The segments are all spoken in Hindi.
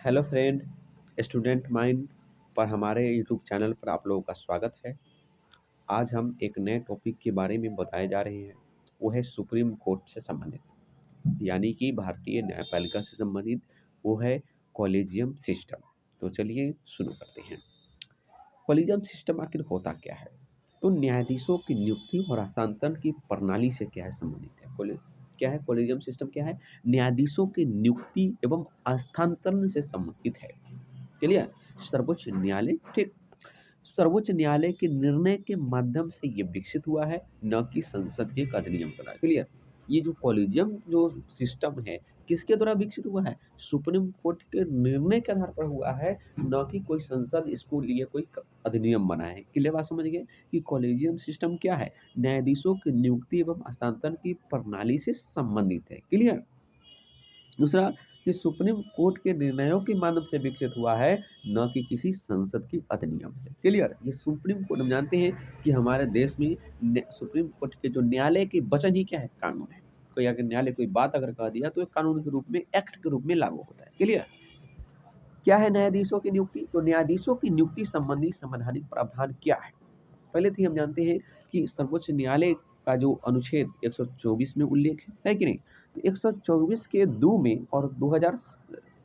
हेलो फ्रेंड, स्टूडेंट माइंड पर हमारे यूट्यूब चैनल पर आप लोगों का स्वागत है। आज हम एक नए टॉपिक के बारे में बताए जा रहे हैं। वो है सुप्रीम कोर्ट से संबंधित, यानी कि भारतीय न्यायपालिका से संबंधित। वो है कॉलेजियम सिस्टम। तो चलिए शुरू करते हैं। कॉलेजियम सिस्टम आखिर होता क्या है? तो न्यायाधीशों की नियुक्ति और हस्तांतरण की प्रणाली से क्या है संबंधित है? क्या है कॉलेजियम सिस्टम? क्या है? न्यायाधीशों की नियुक्ति एवं हस्तांतरण से संबंधित है। क्लियर? सर्वोच्च न्यायालय, ठीक। सर्वोच्च न्यायालय के निर्णय के माध्यम से ये विकसित हुआ है, न कि संसद के एक अधिनियम द्वारा। क्लियर? ये जो कॉलेजियम जो सिस्टम है, किसके द्वारा विकसित हुआ है? सुप्रीम कोर्ट के निर्णय के आधार पर हुआ है, न कि कोई संसद इसको लिए कोई अधिनियम बना है। क्लियर बात समझ गए कि कॉलेजियम सिस्टम क्या है? न्यायाधीशों की नियुक्ति एवं हस्तांतरण की प्रणाली से संबंधित है। क्लियर? दूसरा, कि सुप्रीम कोर्ट के निर्णयों के माध्यम से विकसित हुआ है, न कि किसी संसद की अधिनियम से। क्लियर? ये सुप्रीम कोर्ट, हम जानते हैं कि हमारे देश में सुप्रीम कोर्ट के जो न्यायालय के वचन ही क्या है? कानून है। कोई अगर न्यायालय कोई बात अगर कह दिया तो एक कानून के रूप में, एक्ट के रूप में लागू होता है। क्लियर? क्या है न्यायाधीशों की नियुक्ति? तो न्यायाधीशों की नियुक्ति संबंधी संवैधानिक प्रावधान क्या है? पहले तो हम जानते हैं कि सर्वोच्च न्यायालय का जो अनुच्छेद 124 में उल्लेख है कि नहीं? तो 124 के 2 में और 2000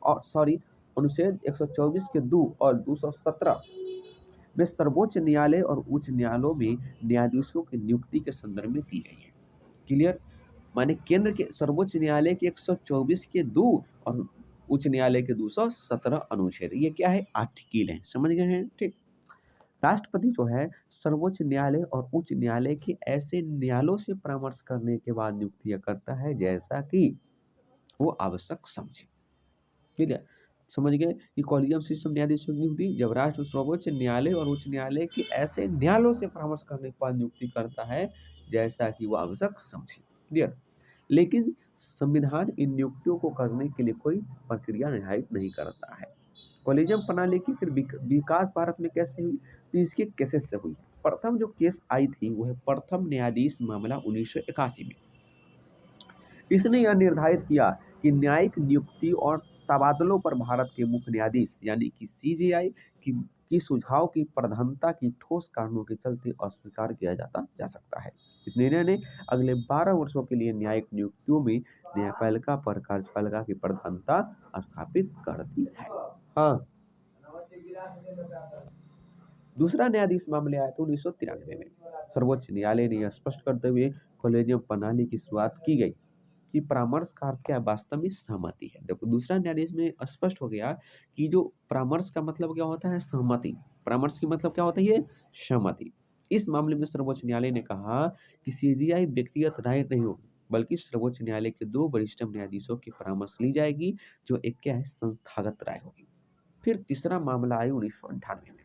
और सॉरी अनुच्छेद 124 के 2 और 217 में सर्वोच्च न्यायालय और उच्च न्यायालयों में न्यायाधीशों की नियुक्ति के संदर्भ में दी गई है। क्लियर? माने केंद्र के सर्वोच्च न्यायालय के 124 के 2 और उच्च न्यायालय के 217 अनुच्छेद, ये क्या है? आर्टिकल है। समझ गए हैं? ठीक। राष्ट्रपति जो है सर्वोच्च न्यायालय और उच्च न्यायालय के ऐसे न्यायालयों से परामर्श करने के बाद नियुक्तियां करता है जैसा कि वो आवश्यक समझे। ठीक है? समझ गए कि कॉलेजियम सिस्टम न्यायाधीशों की नियुक्ति जब राष्ट्र सर्वोच्च न्यायालय और उच्च न्यायालय के ऐसे न्यायालयों से परामर्श करने के बाद नियुक्ति करता है जैसा कि वो आवश्यक समझे। क्लियर? लेकिन संविधान इन नियुक्तियों को करने के लिए कोई प्रक्रिया निर्धारित नहीं करता है। कॉलेजियम प्रणाली की फिर विकास भारत में कैसे हुई? तो इसके केसेस से हुई। प्रथम जो केस आई थी वो है प्रथम न्यायाधीश मामला 1981 में। इसने यह निर्धारित किया कि न्यायिक नियुक्ति और तबादलों पर भारत के मुख्य न्यायाधीश यानी कि सीजेआई की सुझाव की प्रधानता की ठोस कारणों के चलते अस्वीकार किया जा सकता है। इस निर्णय ने अगले 12 वर्षों के लिए न्यायिक नियुक्तियों में न्यायपालिका पर कार्यपालिका की प्रधानता स्थापित कर दी है। हाँ, दूसरा न्यायाधीश मामले आया था 1993 में। सर्वोच्च न्यायालय ने यह स्पष्ट करते हुए कॉलेजियम प्रणाली की शुरुआत की गई कि परामर्श का अर्थ क्या वास्तव में सहमति है। देखो, दूसरा न्यायाधीश में स्पष्ट हो गया कि जो परामर्श का मतलब क्या होता है? सहमति। परामर्श की मतलब क्या होता है? ये सहमति। इस मामले में सर्वोच्च न्यायालय ने कहा कि सीजीआई व्यक्तिगत राय नहीं होगी, बल्कि सर्वोच्च न्यायालय के 2 वरिष्ठ न्यायाधीशों की परामर्श ली जाएगी, जो एक क्या है? संस्थागत राय होगी। फिर तीसरा मामला आया 1998 में।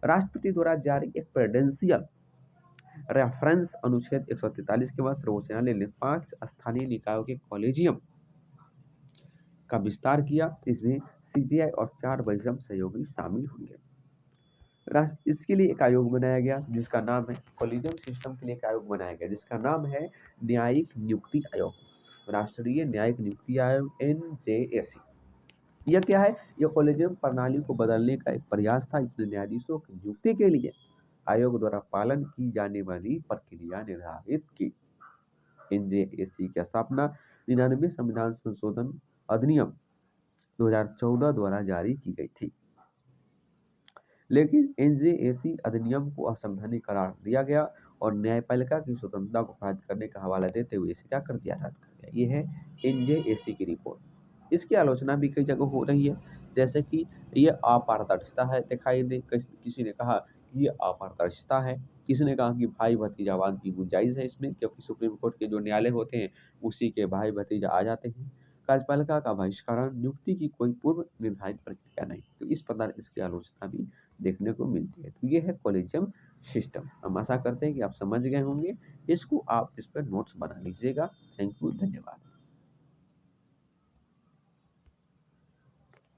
राष्ट्रपति द्वारा जारी एक प्रेसिडेंशियल रेफरेंस अनुच्छेद 143 के बाद सर्वोच्च न्यायालय ने 5 स्थानीय निकायों के कॉलेजियम का विस्तार किया। इसमें सीजीआई और 4 वरिष्ठ सहयोगी शामिल होंगे। इसके लिए एक आयोग बनाया गया जिसका नाम है, कॉलेजियम सिस्टम के लिए एक आयोग बनाया गया जिसका नाम है न्यायिक नियुक्ति आयोग, राष्ट्रीय न्यायिक नियुक्ति आयोग, NJAC। यह क्या है? यह कॉलेजियम प्रणाली को बदलने का एक प्रयास था। इसने न्यायाधीशों की नियुक्ति के लिए आयोग द्वारा पालन की जाने वाली प्रक्रिया निर्धारित की। NJAC की स्थापना 99 संविधान संशोधन अधिनियम 2014 द्वारा जारी की गई थी, लेकिन NJAC अधिनियम को असंवैधानिक करार दिया गया और न्यायपालिका की स्वतंत्रता को खारिज करने का हवाला देते हुए इसे क्या कर दिया? रद्द कर दिया। ये है NJAC की रिपोर्ट। इसकी आलोचना भी कई जगह हो रही है, जैसे कि ये अपारदर्शिता है दिखाई दे। किसी ने कहा कि ये अपारदर्शिता है, किसी ने कहा कि भाई भतीजावाद की गुंजाइश है इसमें, क्योंकि सुप्रीम कोर्ट के जो न्यायालय होते हैं उसी के भाई भतीजा आ जाते हैं। कार्यपालिका का बहिष्करण, नियुक्ति की कोई पूर्व निर्धारित प्रक्रिया नहीं। तो इस प्रकार इसकी आलोचना भी देखने को मिलती है। तो ये है कॉलेजियम सिस्टम। हम आशा करते हैं कि आप समझ गए होंगे। इसको आप इस पर नोट्स बना लीजिएगा। थैंक यू, धन्यवाद।